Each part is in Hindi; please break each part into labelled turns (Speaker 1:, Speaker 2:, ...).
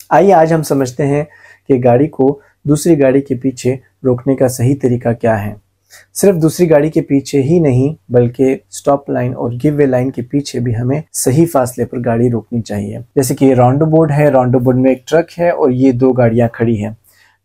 Speaker 1: आइए आज हम समझते हैं कि गाड़ी को दूसरी गाड़ी के पीछे रोकने का सही तरीका क्या है। सिर्फ दूसरी गाड़ी के पीछे ही नहीं बल्कि स्टॉप लाइन और गिव वे लाइन के पीछे भी हमें सही फासले पर गाड़ी रोकनी चाहिए। जैसे कि ये राउंड बोर्ड है, राउंड बोर्ड में एक ट्रक है और ये दो गाड़ियां खड़ी हैं।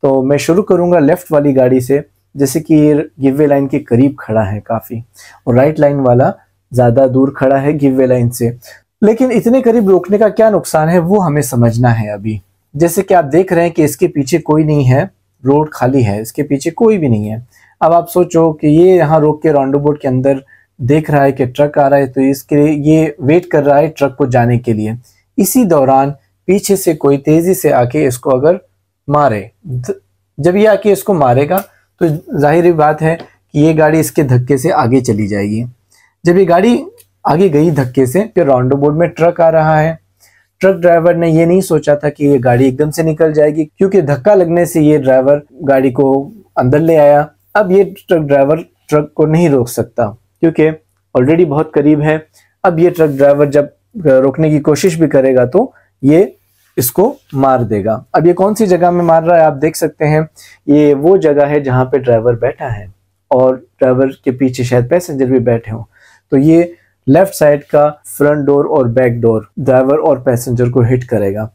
Speaker 1: तो मैं शुरू करूंगा लेफ्ट वाली गाड़ी से, जैसे कि ये गिव वे लाइन के करीब खड़ा है काफी, और राइट लाइन वाला ज्यादा दूर खड़ा है गिव वे लाइन से। लेकिन इतने करीब रोकने का क्या नुकसान है वो हमें समझना है अभी। जैसे कि आप देख रहे हैं कि इसके पीछे कोई नहीं है, रोड खाली है, इसके पीछे कोई भी नहीं है। अब आप सोचो कि ये यहाँ रोक के राउंड बोर्ड के अंदर देख रहा है कि ट्रक आ रहा है, तो इसके लिए ये वेट कर रहा है ट्रक को जाने के लिए। इसी दौरान पीछे से कोई तेजी से आके इसको अगर मारे, जब ये आके इसको मारेगा तो जाहिर बात है कि ये गाड़ी इसके धक्के से आगे चली जाएगी। जब ये गाड़ी आगे गई धक्के से, फिर राउंड बोर्ड में ट्रक आ रहा है। ट्रक ड्राइवर ने ये नहीं सोचा था कि ये गाड़ी एकदम से निकल जाएगी, क्योंकि धक्का लगने से ये ड्राइवर गाड़ी को अंदर ले आया। अब ये ट्रक ड्राइवर ट्रक को नहीं रोक सकता क्योंकि ऑलरेडी बहुत करीब है। अब ये ट्रक ड्राइवर जब रोकने की कोशिश भी करेगा तो ये इसको मार देगा। अब ये कौन सी जगह में मार रहा है आप देख सकते हैं, ये वो जगह है जहां पे ड्राइवर बैठा है और ड्राइवर के पीछे शायद पैसेंजर भी बैठे हों। तो ये लेफ्ट साइड का फ्रंट डोर और बैक डोर ड्राइवर और पैसेंजर को हिट करेगा।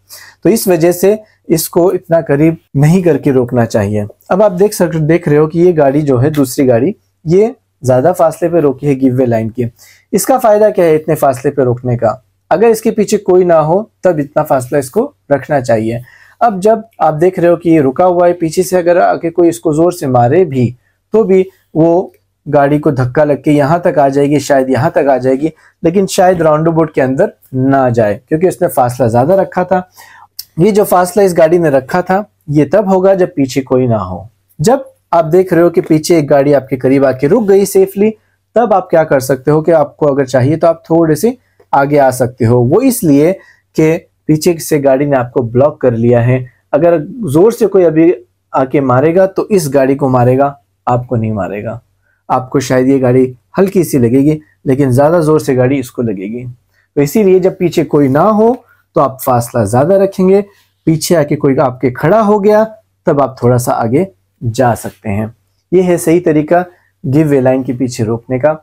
Speaker 1: तो इस वजह से इसको इतना करीब नहीं करके रोकना चाहिए। अब आप देख रहे हो कि ये गाड़ी जो है, दूसरी गाड़ी, ये ज्यादा फासले पे रोकी है गिव वे लाइन के। इसका फायदा क्या है इतने फासले पे रोकने का? अगर इसके पीछे कोई ना हो तब इतना फासला इसको रखना चाहिए। अब जब आप देख रहे हो कि ये रुका हुआ है, पीछे से अगर आके कोई इसको जोर से मारे भी तो भी वो गाड़ी को धक्का लग के यहाँ तक आ जाएगी, शायद यहाँ तक आ जाएगी, लेकिन शायद राउंड बोर्ड के अंदर ना जाए क्योंकि इसने फासला ज्यादा रखा था। ये जो फासला इस गाड़ी ने रखा था ये तब होगा जब पीछे कोई ना हो। जब आप देख रहे हो कि पीछे एक गाड़ी आपके करीब आके रुक गई सेफली, तब आप क्या कर सकते हो कि आपको अगर चाहिए तो आप थोड़े से आगे आ सकते हो। वो इसलिए कि पीछे से गाड़ी ने आपको ब्लॉक कर लिया है। अगर जोर से कोई अभी आके मारेगा तो इस गाड़ी को मारेगा, आपको नहीं मारेगा। आपको शायद ये गाड़ी हल्की सी लगेगी लेकिन ज्यादा जोर से गाड़ी इसको लगेगी। तो इसीलिए जब पीछे कोई ना हो तो आप फासला ज्यादा रखेंगे। पीछे आके कोई आपके खड़ा हो गया तब आप थोड़ा सा आगे जा सकते हैं। ये है सही तरीका गिव वे लाइन के पीछे रोकने का।